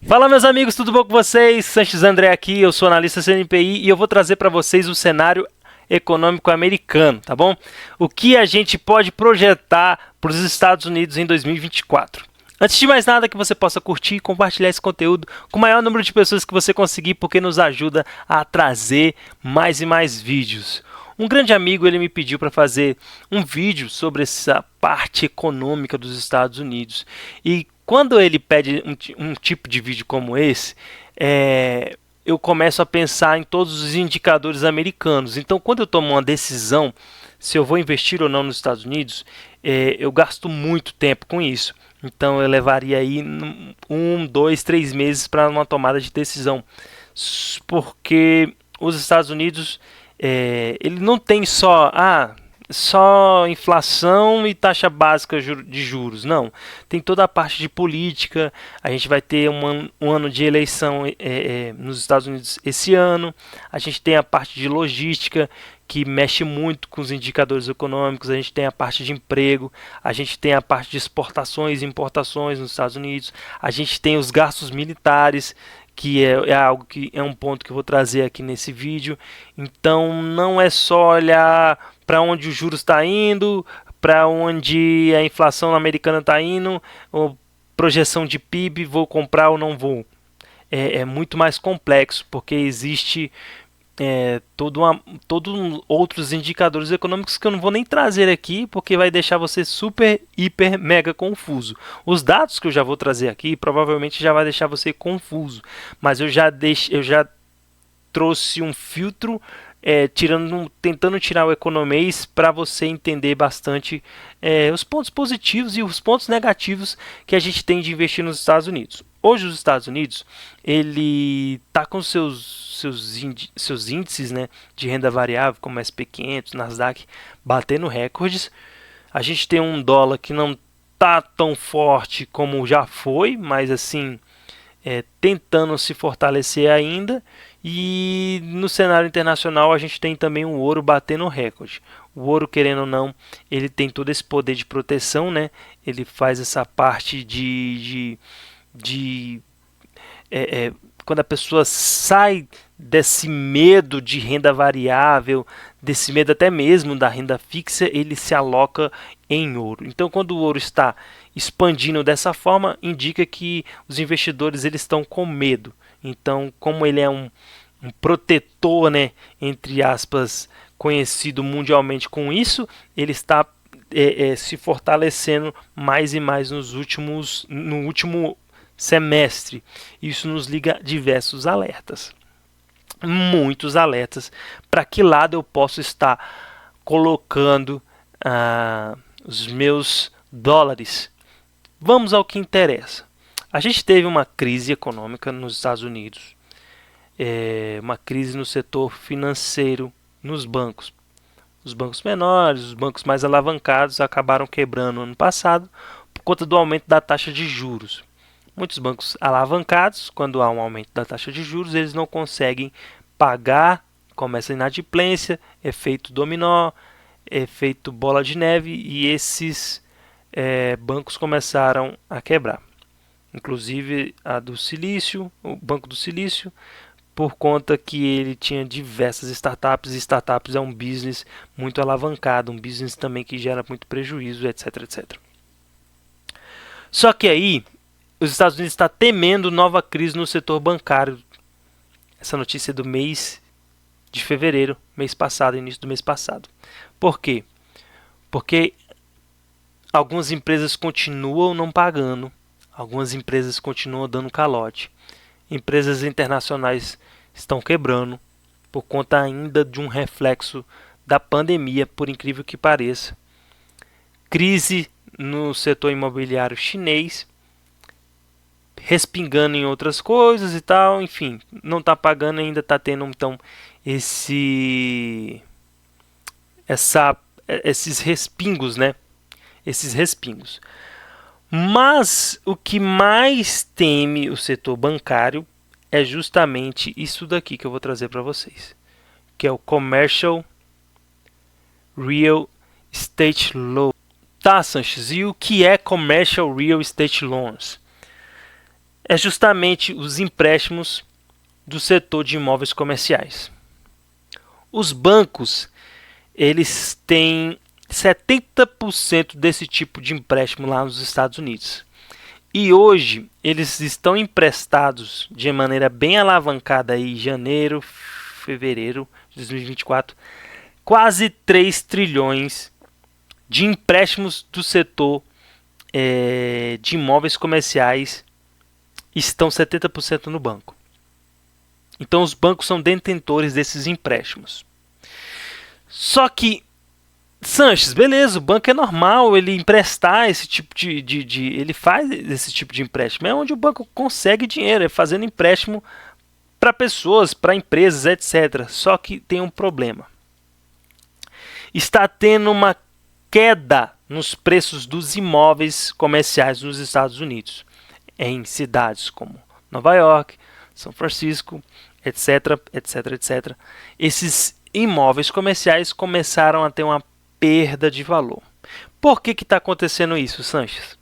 Fala meus amigos, tudo bom com vocês? Sanches André aqui, eu sou analista CNPI e eu vou trazer para vocês o cenário econômico americano, tá bom? O que a gente pode projetar para os Estados Unidos em 2024. Antes de mais nada, que você possa curtir e compartilhar esse conteúdo com o maior número de pessoas que você conseguir, porque nos ajuda a trazer mais e mais vídeos. Um grande amigo ele me pediu para fazer um vídeo sobre essa parte econômica dos Estados Unidos. E quando ele pede um tipo de vídeo como esse, eu começo a pensar em todos os indicadores americanos. Então, quando eu tomo uma decisão se eu vou investir ou não nos Estados Unidos, eu gasto muito tempo com isso. Então, eu levaria aí 2, 3 meses para uma tomada de decisão, porque os Estados Unidos ele não tem só inflação e taxa básica de juros, não. Tem toda a parte de política. A gente vai ter um ano de eleição nos Estados Unidos esse ano. A gente tem a parte de logística, que mexe muito com os indicadores econômicos. A gente tem a parte de emprego, a gente tem a parte de exportações e importações nos Estados Unidos. A gente tem os gastos militares, que é um ponto que eu vou trazer aqui nesse vídeo. Então não é só olhar para onde o juros está indo, para onde a inflação americana está indo, ou projeção de PIB, vou comprar ou não vou. É muito mais complexo, porque existe todos outros indicadores econômicos que eu não vou nem trazer aqui, porque vai deixar você super, hiper, mega confuso. Os dados que eu já vou trazer aqui provavelmente já vai deixar você confuso, mas eu já trouxe um filtro tentando tirar o economês para você entender bastante os pontos positivos e os pontos negativos que a gente tem de investir nos Estados Unidos. Hoje os Estados Unidos ele está com seus índices, né, de renda variável, como SP500, Nasdaq, batendo recordes. A gente tem um dólar que não está tão forte como já foi, mas assim, tentando se fortalecer ainda. E no cenário internacional a gente tem também o ouro batendo recorde. O ouro, querendo ou não, ele tem todo esse poder de proteção, né? Ele faz essa parte de quando a pessoa sai desse medo de renda variável, desse medo até mesmo da renda fixa, ele se aloca em ouro. Então, quando o ouro está expandindo dessa forma, indica que os investidores eles estão com medo. Então, como ele é um protetor, né, entre aspas, conhecido mundialmente com isso, ele está se fortalecendo mais e mais no último semestre. Isso nos liga a diversos alertas, muitos alertas, para que lado eu posso estar colocando os meus dólares. Vamos ao que interessa. A gente teve uma crise econômica nos Estados Unidos, uma crise no setor financeiro, nos bancos. Os bancos menores, os bancos mais alavancados acabaram quebrando no ano passado por conta do aumento da taxa de juros. Muitos bancos alavancados, quando há um aumento da taxa de juros, eles não conseguem pagar, começa a inadimplência, efeito dominó, efeito bola de neve, e esses bancos começaram a quebrar. Inclusive o Banco do Silício, por conta que ele tinha diversas startups, e startups é um business muito alavancado, um business também que gera muito prejuízo, etc, etc. Só que aí, os Estados Unidos está temendo nova crise no setor bancário. Essa notícia é do mês de fevereiro, mês passado, início do mês passado. Por quê? Porque algumas empresas continuam não pagando, algumas empresas continuam dando calote. Empresas internacionais estão quebrando por conta ainda de um reflexo da pandemia, por incrível que pareça. Crise no setor imobiliário chinês, respingando em outras coisas e tal, enfim, não está pagando ainda, está tendo então esses respingos, né? Esses respingos. Mas o que mais teme o setor bancário é justamente isso daqui que eu vou trazer para vocês, que é o Commercial Real Estate Loan. Tá, Sanches, e o que é Commercial Real Estate Loans? é justamente os empréstimos do setor de imóveis comerciais. Os bancos, eles têm 70% desse tipo de empréstimo lá nos Estados Unidos. E hoje eles estão emprestados de maneira bem alavancada aí, janeiro, fevereiro de 2024, quase 3 trilhões de empréstimos do setor de imóveis comerciais, estão 70% no banco. Então os bancos são detentores desses empréstimos. Só que, Sanches, beleza, o banco é normal ele emprestar esse tipo ele faz esse tipo de empréstimo. É onde o banco consegue dinheiro, é fazendo empréstimo para pessoas, para empresas, etc. Só que tem um problema. Está tendo uma queda nos preços dos imóveis comerciais nos Estados Unidos, em cidades como Nova York, São Francisco, etc, etc, etc. Esses imóveis comerciais começaram a ter uma perda de valor. Por que está acontecendo isso, Sanches?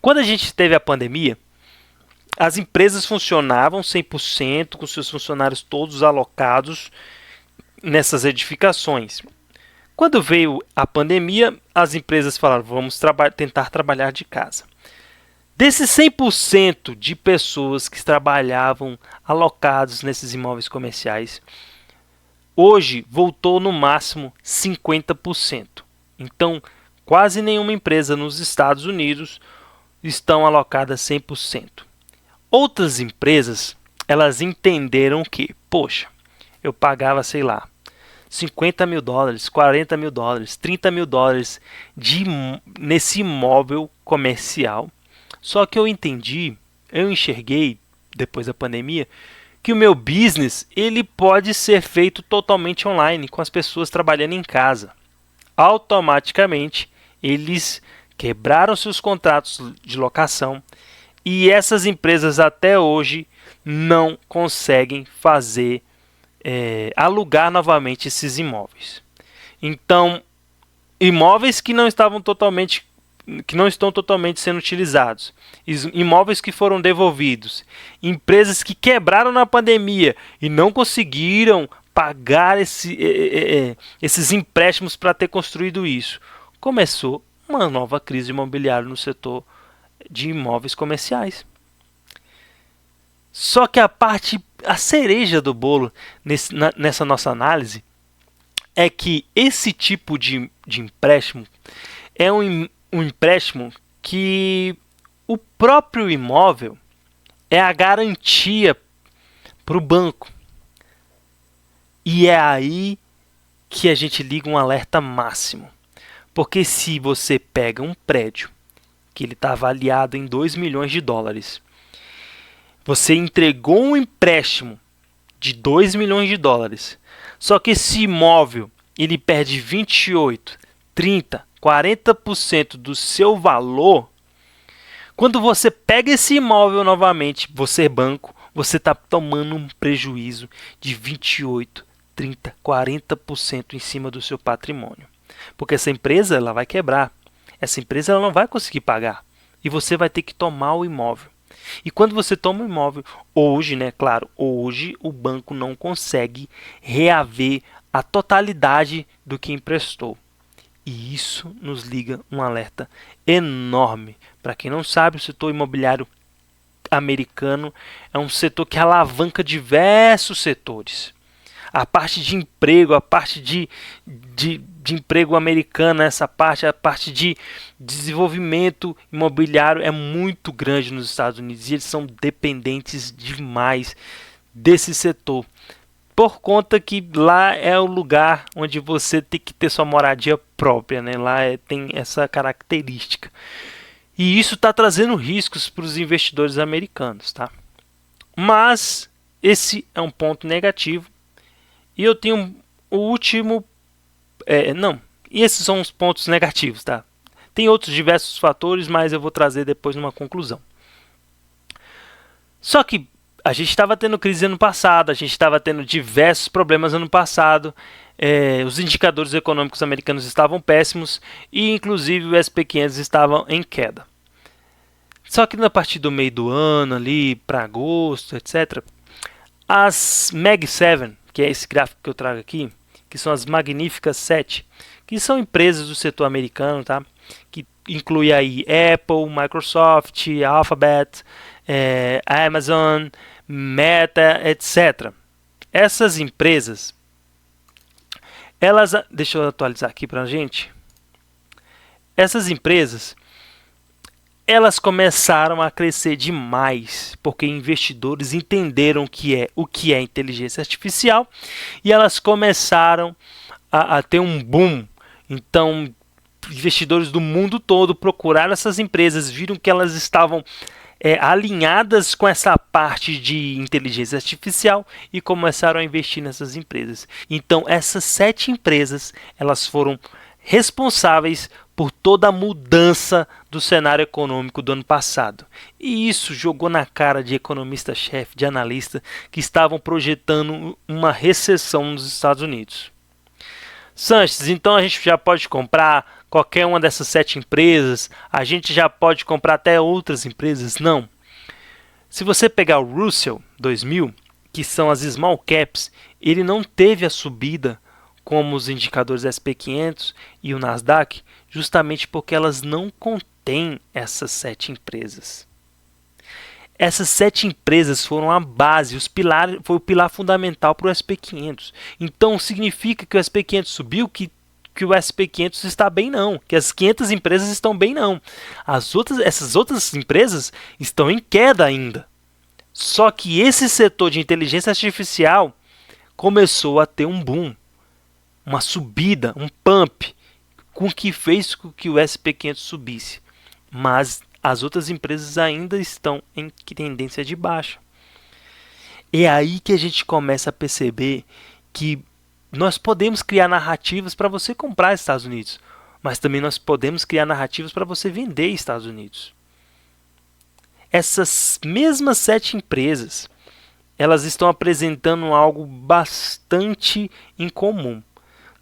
Quando a gente teve a pandemia, as empresas funcionavam 100%, com seus funcionários todos alocados nessas edificações. Quando veio a pandemia, as empresas falaram, vamos tentar trabalhar de casa. Desses 100% de pessoas que trabalhavam alocados nesses imóveis comerciais, hoje voltou no máximo 50%. Então, quase nenhuma empresa nos Estados Unidos estão alocadas 100%. Outras empresas, elas entenderam que, poxa, eu pagava, sei lá, $50 mil, $40 mil, $30 mil nesse imóvel comercial. Só que eu enxerguei, depois da pandemia, que o meu business ele pode ser feito totalmente online, com as pessoas trabalhando em casa. Automaticamente, eles quebraram seus contratos de locação e essas empresas até hoje não conseguem alugar novamente esses imóveis. Então, imóveis que não estão totalmente sendo utilizados, imóveis que foram devolvidos, empresas que quebraram na pandemia e não conseguiram pagar esses empréstimos para ter construído isso. Começou uma nova crise imobiliária no setor de imóveis comerciais. Só que a cereja do bolo nessa nossa análise é que esse tipo de empréstimo é um empréstimo que o próprio imóvel é a garantia para o banco. E é aí que a gente liga um alerta máximo. Porque se você pega um prédio que ele está avaliado em $2 milhões, você entregou um empréstimo de $2 milhões, só que esse imóvel ele perde 28, 30, 40% do seu valor. Quando você pega esse imóvel novamente, você banco, você está tomando um prejuízo de 28, 30, 40% em cima do seu patrimônio. Porque essa empresa ela vai quebrar. Essa empresa ela não vai conseguir pagar. E você vai ter que tomar o imóvel. E quando você toma o imóvel, hoje, hoje o banco não consegue reaver a totalidade do que emprestou. E isso nos liga um alerta enorme. Para quem não sabe, o setor imobiliário americano é um setor que alavanca diversos setores. A parte de emprego, a parte de emprego americano, a parte de desenvolvimento imobiliário é muito grande nos Estados Unidos e eles são dependentes demais desse setor. Por conta que lá é o lugar onde você tem que ter sua moradia própria, né? Lá tem essa característica. E isso está trazendo riscos para os investidores americanos, tá? Mas esse é um ponto negativo. E eu tenho o último... E esses são os pontos negativos, tá? Tem outros diversos fatores, mas eu vou trazer depois numa conclusão. Só que a gente estava tendo crise ano passado, a gente estava tendo diversos problemas ano passado, os indicadores econômicos americanos estavam péssimos e inclusive o SP500 estavam em queda. Só que a partir do meio do ano, ali para agosto, etc., as Mag 7, que é esse gráfico que eu trago aqui, que são as Magníficas 7, que são empresas do setor americano, tá? Que inclui aí Apple, Microsoft, Alphabet, Amazon, Meta, etc. Essas empresas, deixa eu atualizar aqui para a gente. Essas empresas, elas começaram a crescer demais, porque investidores entenderam o que é inteligência artificial e elas começaram a ter um boom. Então, investidores do mundo todo procuraram essas empresas, viram que elas estavam alinhadas com essa parte de inteligência artificial e começaram a investir nessas empresas. Então, essas 7 empresas, elas foram responsáveis por toda a mudança do cenário econômico do ano passado. E isso jogou na cara de economista-chefe, de analista, que estavam projetando uma recessão nos Estados Unidos. Sanches, então a gente já pode comprar qualquer uma dessas 7 empresas? A gente já pode comprar até outras empresas? Não. Se você pegar o Russell 2000, que são as small caps, ele não teve a subida como os indicadores SP500 e o Nasdaq, justamente porque elas não contêm essas 7 empresas. Essas 7 empresas foram a base, foi o pilar fundamental para o SP500. Então significa que o SP500 subiu, que o SP500 está bem não, que as 500 empresas estão bem não. Essas outras empresas estão em queda ainda. Só que esse setor de inteligência artificial começou a ter um boom, uma subida, um pump, com que fez com que o SP500 subisse. Mas as outras empresas ainda estão em tendência de baixa. É aí que a gente começa a perceber que nós podemos criar narrativas para você comprar Estados Unidos, mas também nós podemos criar narrativas para você vender Estados Unidos. Essas mesmas 7 empresas, elas estão apresentando algo bastante incomum.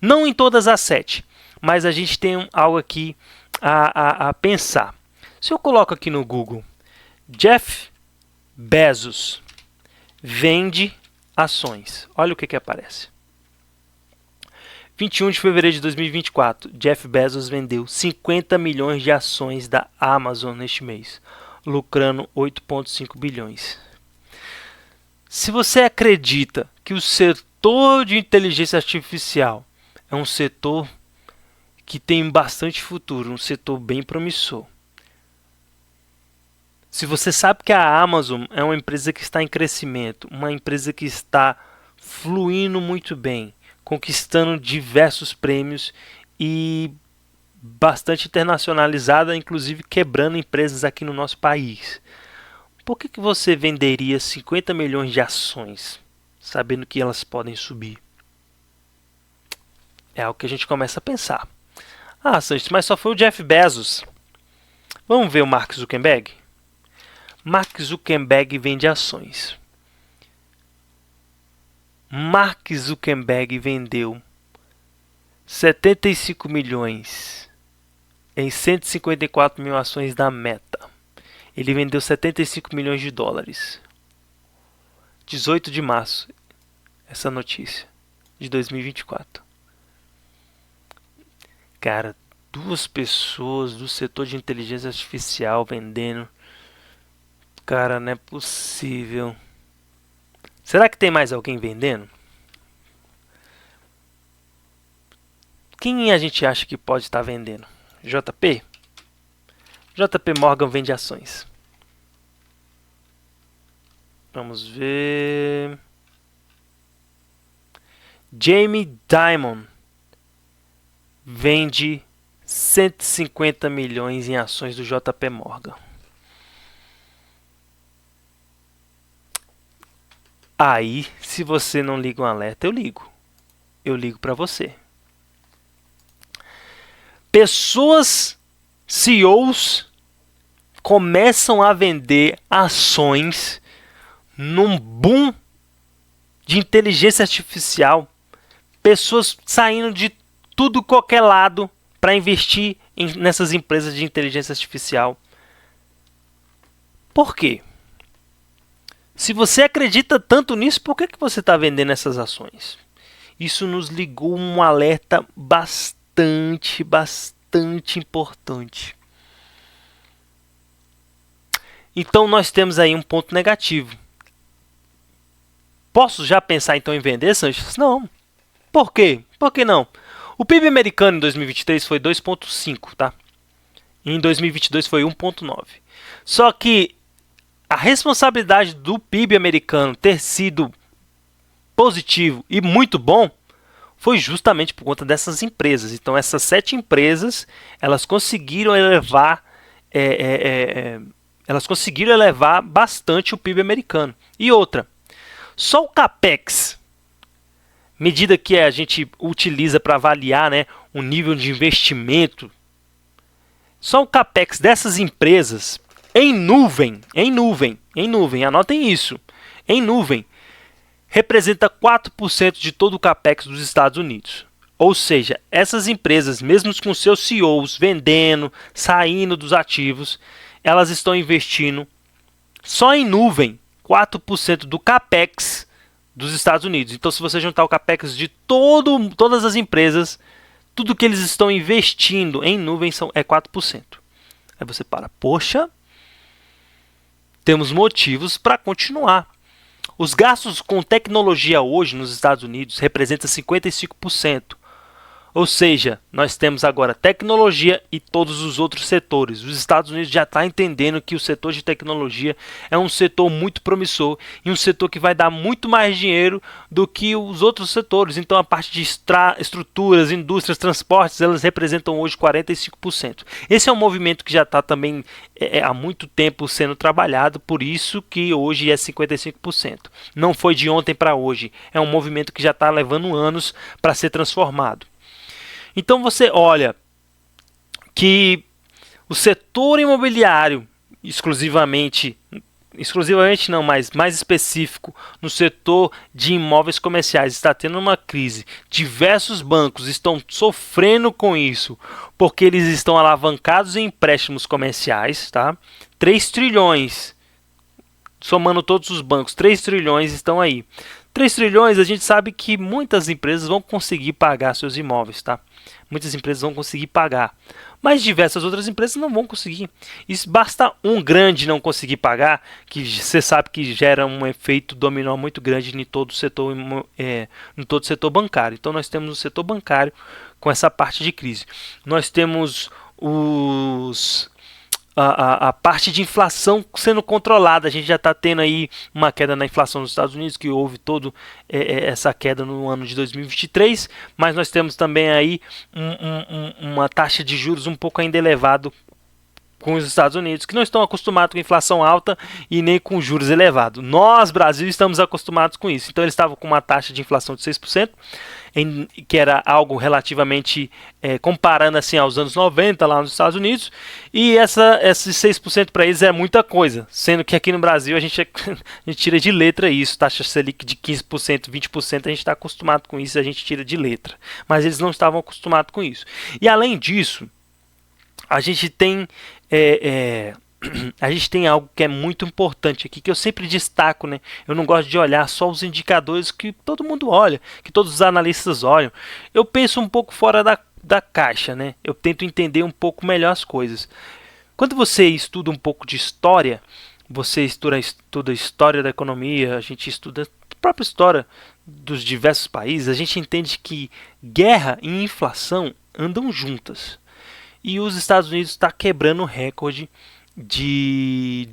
Não em todas as 7, mas a gente tem algo aqui a pensar. Se eu coloco aqui no Google, Jeff Bezos vende ações. Olha o que aparece. 21 de fevereiro de 2024, Jeff Bezos vendeu 50 milhões de ações da Amazon neste mês, lucrando 8,5 bilhões. Se você acredita que o setor de inteligência artificial é um setor que tem bastante futuro, um setor bem promissor, se você sabe que a Amazon é uma empresa que está em crescimento, uma empresa que está fluindo muito bem, conquistando diversos prêmios e bastante internacionalizada, inclusive quebrando empresas aqui no nosso país, por que você venderia 50 milhões de ações, sabendo que elas podem subir? É algo que a gente começa a pensar. Ah, Sanches, mas só foi o Jeff Bezos. Vamos ver o Mark Zuckerberg? Mark Zuckerberg vende ações. Mark Zuckerberg vendeu 75 milhões em 154 mil ações da Meta. Ele vendeu 75 milhões de dólares. 18 de março, essa notícia, de 2024. Cara, 2 pessoas do setor de inteligência artificial vendendo. Cara, não é possível. Será que tem mais alguém vendendo? Quem a gente acha que pode estar vendendo? JP? JP Morgan vende ações. Vamos ver. Jamie Dimon vende 150 milhões em ações do JP Morgan. Aí, se você não liga um alerta, eu ligo. Eu ligo para você. Pessoas, CEOs, começam a vender ações num boom de inteligência artificial. Pessoas saindo de tudo qualquer lado para investir nessas empresas de inteligência artificial. Por quê? Se você acredita tanto nisso, por que você está vendendo essas ações? Isso nos ligou um alerta bastante importante. Então nós temos aí um ponto negativo. Posso já pensar então em vender, Sanches? Não. Por quê? Por que não? O PIB americano em 2023 foi 2,5, tá? E em 2022 foi 1,9. Só que a responsabilidade do PIB americano ter sido positivo e muito bom foi justamente por conta dessas empresas. Então essas 7 empresas, elas conseguiram elevar bastante o PIB americano. E outra, só o CAPEX, medida que a gente utiliza para avaliar, né, o nível de investimento, só o CAPEX dessas empresas em nuvem, anotem isso, em nuvem, representa 4% de todo o CAPEX dos Estados Unidos. Ou seja, essas empresas, mesmo com seus CEOs vendendo, saindo dos ativos, elas estão investindo só em nuvem 4% do CAPEX dos Estados Unidos. Então, se você juntar o CAPEX de todas as empresas, tudo que eles estão investindo em nuvem é 4%. Aí você para, poxa, temos motivos para continuar. Os gastos com tecnologia hoje nos Estados Unidos representam 55%. Ou seja, nós temos agora tecnologia e todos os outros setores. Os Estados Unidos já está entendendo que o setor de tecnologia é um setor muito promissor e um setor que vai dar muito mais dinheiro do que os outros setores. Então a parte de estruturas, indústrias, transportes, elas representam hoje 45%. Esse é um movimento que já está também há muito tempo sendo trabalhado, por isso que hoje é 55%. Não foi de ontem para hoje, é um movimento que já está levando anos para ser transformado. Então você olha que o setor imobiliário, exclusivamente não, mas mais específico, no setor de imóveis comerciais, está tendo uma crise. Diversos bancos estão sofrendo com isso, porque eles estão alavancados em empréstimos comerciais, tá? 3 trilhões, somando todos os bancos, 3 trilhões estão aí. 3 trilhões, a gente sabe que muitas empresas vão conseguir pagar seus imóveis, tá? Muitas empresas vão conseguir pagar, mas diversas outras empresas não vão conseguir. Isso basta um grande não conseguir pagar, que você sabe que gera um efeito dominó muito grande em todo o setor, em todo o setor bancário. Então nós temos o setor bancário com essa parte de crise. Nós temos a parte de inflação sendo controlada. A gente já está tendo aí uma queda na inflação nos Estados Unidos, que houve toda essa queda no ano de 2023, mas nós temos também aí uma taxa de juros um pouco ainda elevado com os Estados Unidos, que não estão acostumados com inflação alta e nem com juros elevados. Nós, Brasil, estamos acostumados com isso. Então eles estavam com uma taxa de inflação de 6%, que era algo relativamente, comparando assim aos anos 90 lá nos Estados Unidos, e esses 6% para eles é muita coisa, sendo que aqui no Brasil a gente tira de letra isso, taxa Selic de 15%, 20%, a gente está acostumado com isso, a gente tira de letra, mas eles não estavam acostumados com isso. E além disso, a gente tem algo que é muito importante aqui, que eu sempre destaco, né? Eu não gosto de olhar só os indicadores que todo mundo olha, que todos os analistas olham. Eu penso um pouco fora da caixa, né? Eu tento entender um pouco melhor as coisas. Quando você estuda um pouco de história, você estuda a história da economia, a gente estuda a própria história dos diversos países, a gente entende que guerra e inflação andam juntas. E os Estados Unidos está quebrando o recorde de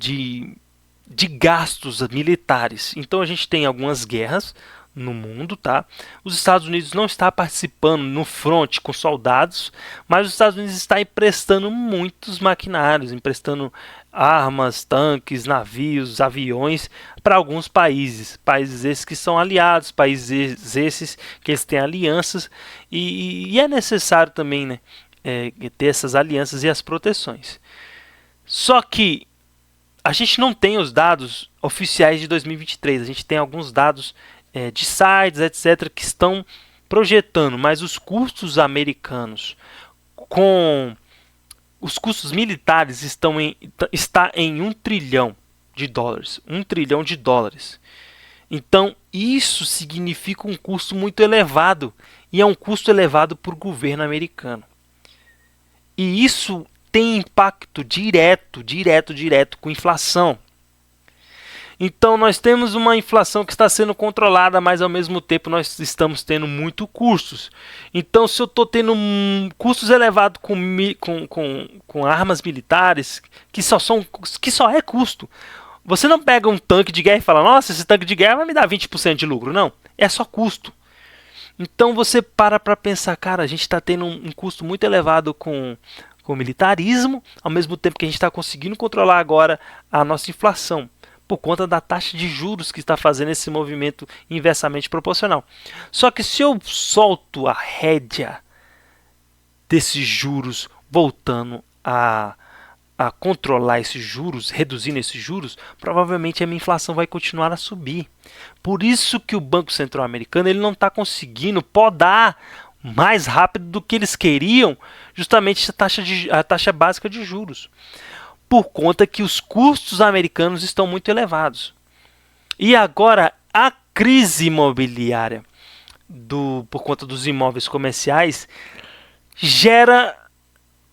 gastos militares. Então a gente tem algumas guerras no mundo, tá? Os Estados Unidos não está participando no front com soldados, mas os Estados Unidos está emprestando muitos maquinários, emprestando armas, tanques, navios, aviões para alguns países esses que são aliados, países esses que eles têm alianças, e é necessário também, né, ter essas alianças e as proteções. Só que a gente não tem os dados oficiais de 2023, a gente tem alguns dados de sites, etc., que estão projetando, mas os custos americanos com os custos militares está em 1 trilhão. de dólares. 1 trilhão de dólares. Então, isso significa um custo muito elevado. E é um custo elevado para o governo americano. E isso tem impacto direto com inflação. Então, nós temos uma inflação que está sendo controlada, mas ao mesmo tempo nós estamos tendo muito custos. Então, se eu estou tendo custos elevados com armas militares, que só é custo. Você não pega um tanque de guerra e fala, nossa, esse tanque de guerra vai me dar 20% de lucro. Não, é só custo. Então, você para pensar, cara, a gente está tendo um custo muito elevado com o militarismo, ao mesmo tempo que a gente está conseguindo controlar agora a nossa inflação, por conta da taxa de juros que está fazendo esse movimento inversamente proporcional. Só que se eu solto a rédea desses juros, voltando a controlar esses juros, reduzindo esses juros, provavelmente a minha inflação vai continuar a subir. Por isso que o Banco Central americano ele não está conseguindo podar mais rápido do que eles queriam, justamente a taxa básica de juros, por conta que os custos americanos estão muito elevados. E agora a crise imobiliária por conta dos imóveis comerciais gera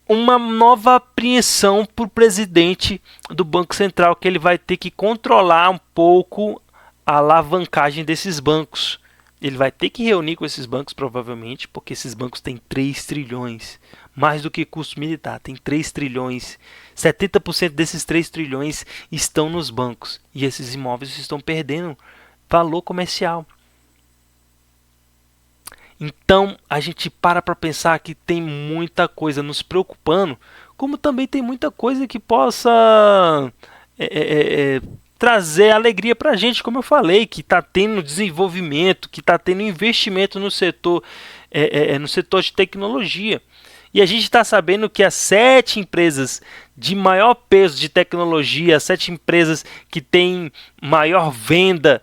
uma nova apreensão para o presidente do Banco Central, que ele vai ter que controlar um pouco a alavancagem desses bancos. Ele vai ter que reunir com esses bancos, provavelmente, porque esses bancos têm 3 trilhões, mais do que custo militar, tem 3 trilhões. 70% desses 3 trilhões estão nos bancos, e esses imóveis estão perdendo valor comercial. Então, a gente para pensar que tem muita coisa nos preocupando, como também tem muita coisa que possa trazer alegria para a gente, como eu falei, que está tendo desenvolvimento, que está tendo investimento no setor de tecnologia. E a gente está sabendo que as 7 empresas de maior peso de tecnologia, as 7 empresas que têm maior venda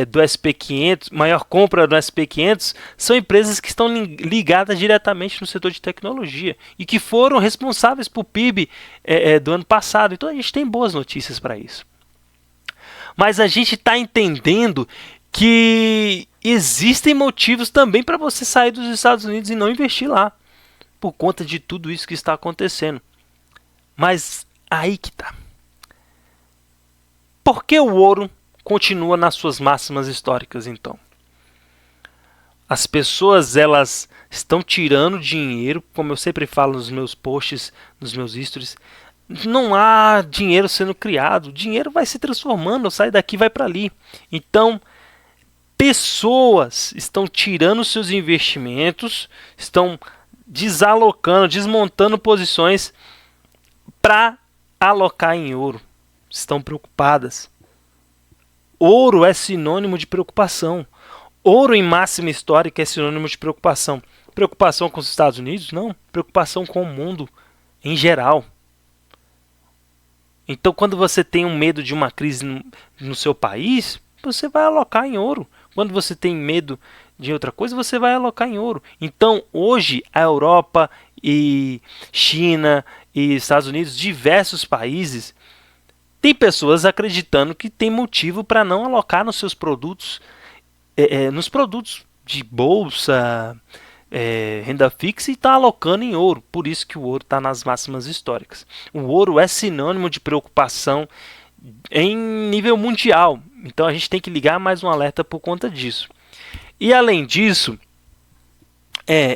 do SP500, maior compra do SP500, são empresas que estão ligadas diretamente no setor de tecnologia e que foram responsáveis por PIB do ano passado. Então a gente tem boas notícias para isso. Mas a gente está entendendo que existem motivos também para você sair dos Estados Unidos e não investir lá, por conta de tudo isso que está acontecendo. Mas aí que tá. Por que o ouro continua nas suas máximas históricas, então? As pessoas, elas estão tirando dinheiro, como eu sempre falo nos meus posts, nos meus stories. Não há dinheiro sendo criado, o dinheiro vai se transformando, sai daqui, vai para ali. Então, pessoas estão tirando seus investimentos, estão desalocando, desmontando posições para alocar em ouro. Estão preocupadas. Ouro é sinônimo de preocupação. Ouro em máxima histórica é sinônimo de preocupação. Preocupação com os Estados Unidos? Não. Preocupação com o mundo em geral. Então, quando você tem um medo de uma crise no seu país, você vai alocar em ouro. Quando você tem medo de outra coisa, você vai alocar em ouro. Então, hoje, a Europa e China e Estados Unidos, diversos países, tem pessoas acreditando que tem motivo para não alocar nos seus produtos, nos produtos de bolsa, renda fixa, e está alocando em ouro. Por isso que o ouro está nas máximas históricas. O ouro é sinônimo de preocupação em nível mundial. Então a gente tem que ligar mais um alerta por conta disso. E além disso,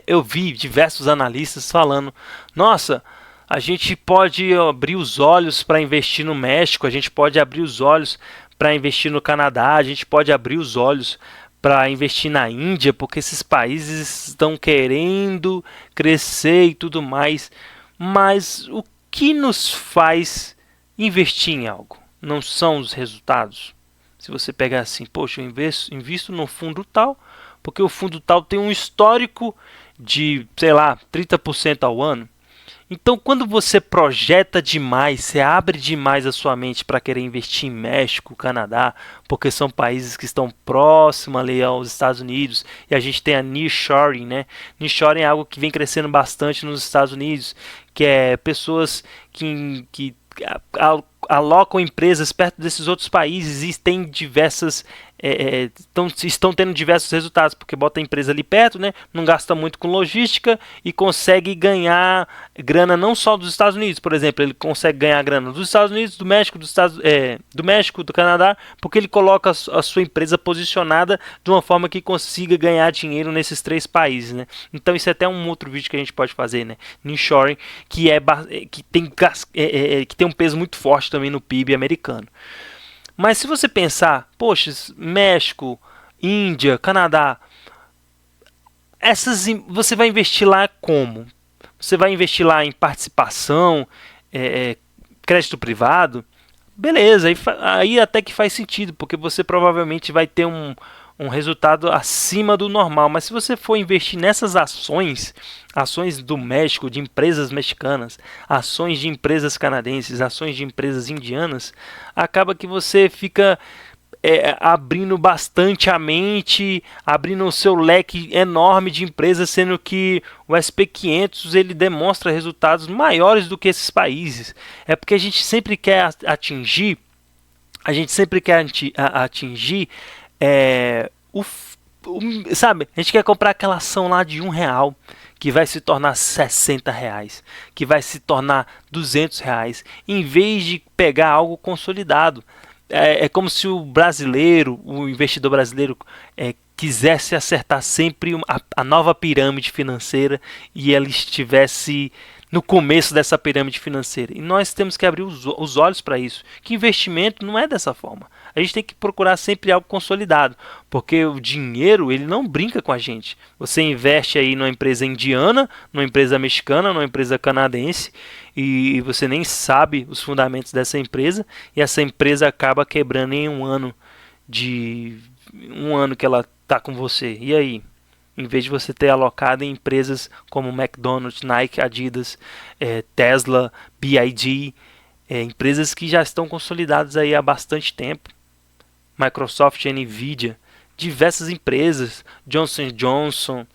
eu vi diversos analistas falando, nossa, a gente pode abrir os olhos para investir no México, a gente pode abrir os olhos para investir no Canadá, a gente pode abrir os olhos para investir na Índia, porque esses países estão querendo crescer e tudo mais. Mas o que nos faz investir em algo? Não são os resultados? Se você pegar assim, poxa, eu invisto no fundo tal, porque o fundo tal tem um histórico de, sei lá, 30% ao ano. Então, quando você projeta demais, você abre demais a sua mente para querer investir em México, Canadá, porque são países que estão próximos ali aos Estados Unidos, e a gente tem a nearshoring, né? Nearshoring é algo que vem crescendo bastante nos Estados Unidos, que é pessoas que alocam empresas perto desses outros países e tem diversas estão tendo diversos resultados, porque bota a empresa ali perto, né, não gasta muito com logística e consegue ganhar grana não só dos Estados Unidos, por exemplo, ele consegue ganhar grana dos Estados Unidos, do México, do México, do Canadá, porque ele coloca a sua empresa posicionada de uma forma que consiga ganhar dinheiro nesses 3 países, né? Então isso é até um outro vídeo que a gente pode fazer, né? Nearshoring, que tem um peso muito forte também no PIB americano. Mas se você pensar, poxa, México, Índia, Canadá, você vai investir lá como? Você vai investir lá em participação, crédito privado? Beleza, aí até que faz sentido, porque você provavelmente vai ter um resultado acima do normal. Mas se você for investir nessas ações do México, de empresas mexicanas, ações de empresas canadenses, ações de empresas indianas, acaba que você fica abrindo bastante a mente, abrindo o seu leque enorme de empresas, sendo que o SP500 ele demonstra resultados maiores do que esses países. É porque a gente sempre quer atingir, sabe, a gente quer comprar aquela ação lá de R$ 1, que vai se tornar R$ 60, que vai se tornar R$ 200, em vez de pegar algo consolidado. É como se o investidor brasileiro, quisesse acertar sempre a nova pirâmide financeira e ele estivesse no começo dessa pirâmide financeira. E nós temos que abrir os olhos para isso, que investimento não é dessa forma. A gente tem que procurar sempre algo consolidado, porque o dinheiro ele não brinca com a gente. Você investe aí numa empresa indiana, numa empresa mexicana, numa empresa canadense, e você nem sabe os fundamentos dessa empresa, e essa empresa acaba quebrando em um ano que ela está com você. E aí? Em vez de você ter alocado em empresas como McDonald's, Nike, Adidas, Tesla, BYD, empresas que já estão consolidadas aí há bastante tempo, Microsoft, Nvidia, diversas empresas, Johnson Johnson,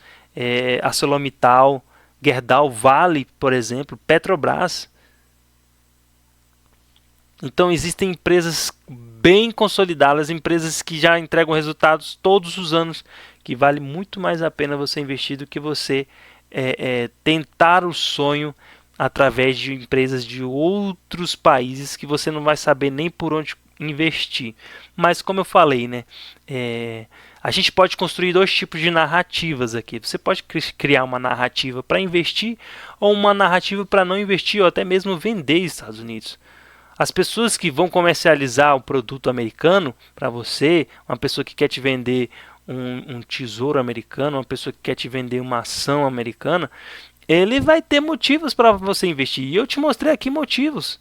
ArcelorMittal, Gerdau, Vale, por exemplo, Petrobras. Então existem empresas bem consolidadas, empresas que já entregam resultados todos os anos, que vale muito mais a pena você investir do que você tentar o sonho através de empresas de outros países que você não vai saber nem por onde investir. Mas como eu falei, né, a gente pode construir 2 tipos de narrativas aqui. Você pode criar uma narrativa para investir ou uma narrativa para não investir ou até mesmo vender nos Estados Unidos. As pessoas que vão comercializar o produto americano para você, uma pessoa que quer te vender um tesouro americano, uma pessoa que quer te vender uma ação americana, ele vai ter motivos para você investir. E eu te mostrei aqui motivos.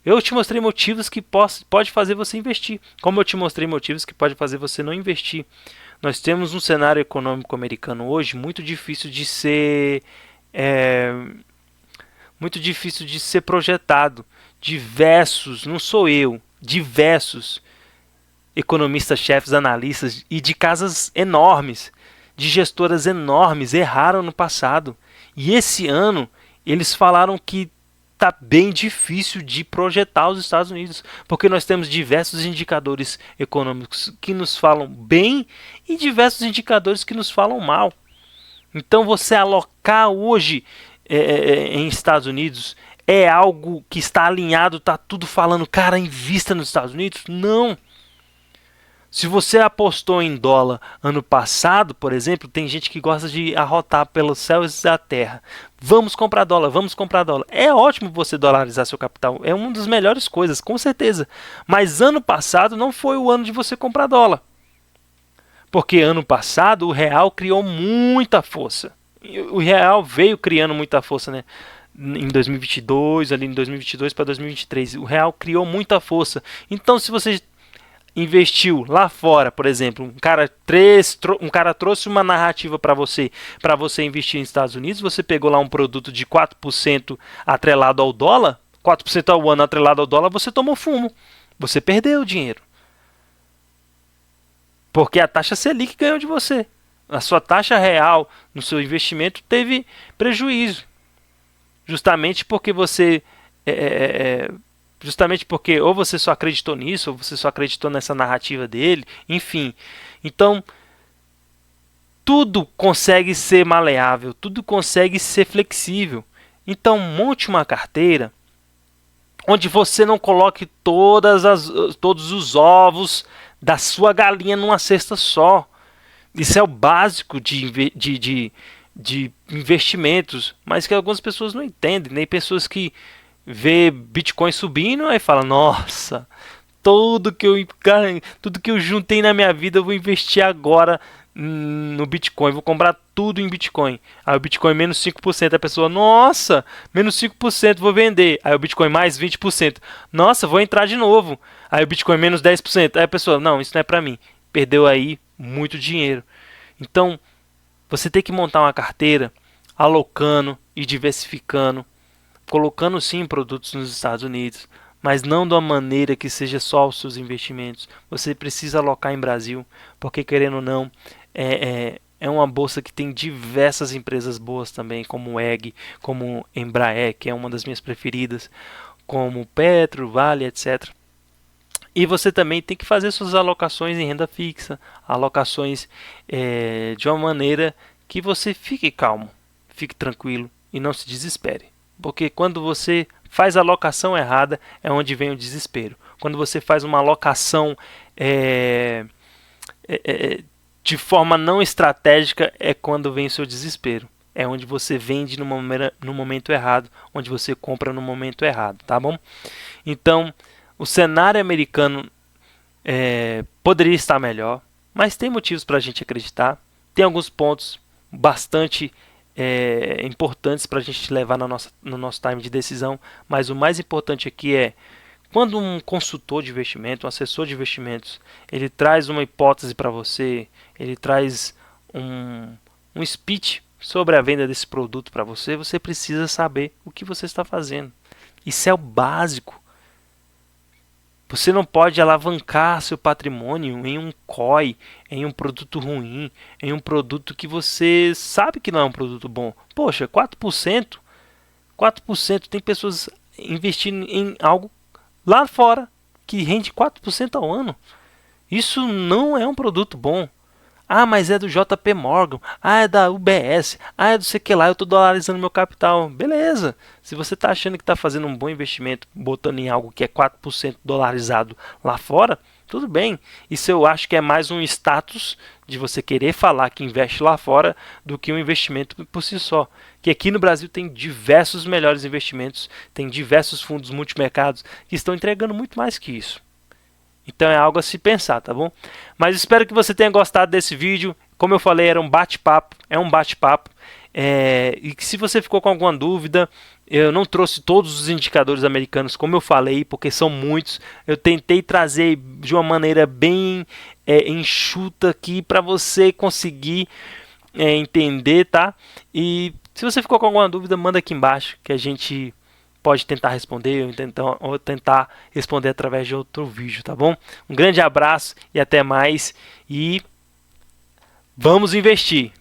Eu te mostrei motivos que pode fazer você investir, como eu te mostrei motivos que pode fazer você não investir. Nós temos um cenário econômico americano hoje muito difícil de ser projetado. Diversos, não sou eu, diversos economistas-chefes, analistas e de casas enormes, de gestoras enormes, erraram no passado. E esse ano eles falaram que está bem difícil de projetar os Estados Unidos, porque nós temos diversos indicadores econômicos que nos falam bem e diversos indicadores que nos falam mal. Então você alocar hoje em Estados Unidos é algo que está alinhado, está tudo falando, cara, invista nos Estados Unidos? Não. Se você apostou em dólar ano passado, por exemplo, tem gente que gosta de arrotar pelos céus da terra. Vamos comprar dólar, vamos comprar dólar. É ótimo você dolarizar seu capital, é uma das melhores coisas, com certeza. Mas ano passado não foi o ano de você comprar dólar. Porque ano passado o real criou muita força. O real veio criando muita força, né? Em 2022, ali em 2022 para 2023, o real criou muita força. Então, se você investiu lá fora, por exemplo, um cara trouxe uma narrativa para você investir nos Estados Unidos, você pegou lá um produto de 4% atrelado ao dólar, 4% ao ano atrelado ao dólar, você tomou fumo, você perdeu o dinheiro. Porque a taxa Selic ganhou de você. A sua taxa real no seu investimento teve prejuízo. Justamente porque você Justamente porque ou você só acreditou nisso, ou você só acreditou nessa narrativa dele, enfim. Então, tudo consegue ser maleável, tudo consegue ser flexível. Então, monte uma carteira onde você não coloque todos os ovos da sua galinha numa cesta só. Isso é o básico de investimentos, mas que algumas pessoas não entendem. Nem pessoas que vê Bitcoin subindo e fala: nossa, tudo que eu juntei na minha vida eu vou investir agora no Bitcoin, vou comprar tudo em Bitcoin. Aí o Bitcoin menos 5%, a pessoa: nossa, menos 5%, vou vender. Aí o Bitcoin mais 20%, nossa, vou entrar de novo. Aí o Bitcoin menos 10%, aí a pessoa: não, isso não é pra mim. Perdeu aí muito dinheiro. Então, você tem que montar uma carteira alocando e diversificando, colocando sim produtos nos Estados Unidos, mas não de uma maneira que seja só os seus investimentos. Você precisa alocar em Brasil, porque querendo ou não, é uma bolsa que tem diversas empresas boas também, como EG, como Embraer, que é uma das minhas preferidas, como Petro, Vale, etc. E você também tem que fazer suas alocações em renda fixa, alocações de uma maneira que você fique calmo, fique tranquilo e não se desespere. Porque quando você faz a alocação errada é onde vem o desespero. Quando você faz uma alocação de forma não estratégica é quando vem o seu desespero. É onde você vende no momento errado, onde você compra no momento errado, tá bom? Então, o cenário americano poderia estar melhor, mas tem motivos para a gente acreditar. Tem alguns pontos bastante importantes para a gente levar no nosso time de decisão, mas o mais importante aqui é quando um consultor de investimento, um assessor de investimentos, ele traz uma hipótese para você, ele traz um speech sobre a venda desse produto para você, você precisa saber o que você está fazendo. Isso é o básico. Você não pode alavancar seu patrimônio em um COI, em um produto ruim, em um produto que você sabe que não é um produto bom. Poxa, 4%, 4%, tem pessoas investindo em algo lá fora que rende 4% ao ano. Isso não é um produto bom. Ah, mas é do JP Morgan. Ah, é da UBS. Ah, é do sei que lá, eu estou dolarizando meu capital. Beleza. Se você está achando que está fazendo um bom investimento, botando em algo que é 4% dolarizado lá fora, tudo bem. Isso eu acho que é mais um status de você querer falar que investe lá fora do que um investimento por si só. Que aqui no Brasil tem diversos melhores investimentos, tem diversos fundos multimercados que estão entregando muito mais que isso. Então é algo a se pensar, tá bom? Mas espero que você tenha gostado desse vídeo. Como eu falei, era um bate-papo, é um bate-papo. E que se você ficou com alguma dúvida, eu não trouxe todos os indicadores americanos, como eu falei, porque são muitos. Eu tentei trazer de uma maneira bem enxuta aqui para você conseguir entender, tá? E se você ficou com alguma dúvida, manda aqui embaixo que a gente pode tentar responder ou tentar responder através de outro vídeo, tá bom? Um grande abraço e até mais, e vamos investir!